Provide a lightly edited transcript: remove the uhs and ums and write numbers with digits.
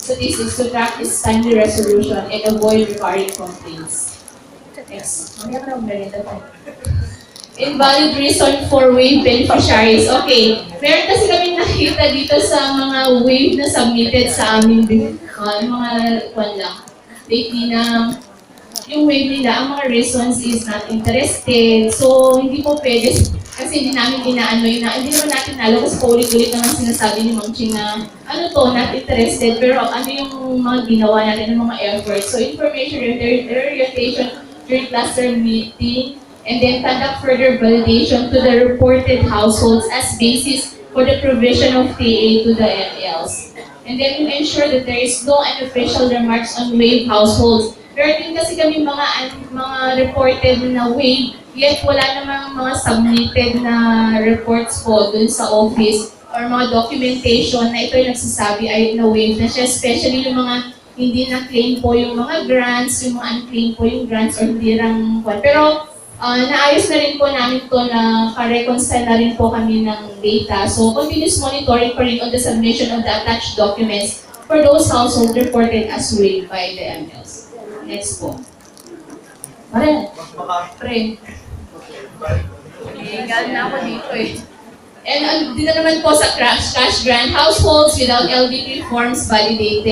statistics to track its timely resolution and avoid recurring complaints. Next. Invalid reason for waive beneficiaries. Okay, meron kasi kami nakita dito sa mga waive na submitted sa aming mga lang. Lately na yung waive nila, ang mga reasons is not interested. So, hindi po pwede kasi hindi namin inaano yun na, hindi naman natin nalo kasi paulit-ulit naman sinasabi ni Mang Ching na ano to, not interested, pero ano yung mga ginawa natin, ng mga efforts. So, information, their orientation during cluster meeting, and then conduct further validation to the reported households as basis for the provision of TA to the MLs. And then to ensure that there is no unofficial remarks on waived households. Meron din kasi kami mga reported na waived, yet wala namang mga submitted na reports po dun sa office or mga documentation na ito yung nagsasabi ay na-waive na siya, especially yung mga hindi na-claim po yung mga grants, yung mga unclaim po yung grants or hindi lang. Pero naayos na rin po namin to na ka-reconcile na rin po kami ng data. So, continuous monitoring pa rin on the submission of the attached documents for those households reported as waived by the MLs. Next po. Pre. Gagal na ako dito eh. And dito naman po sa cash grant households without LDP forms validated.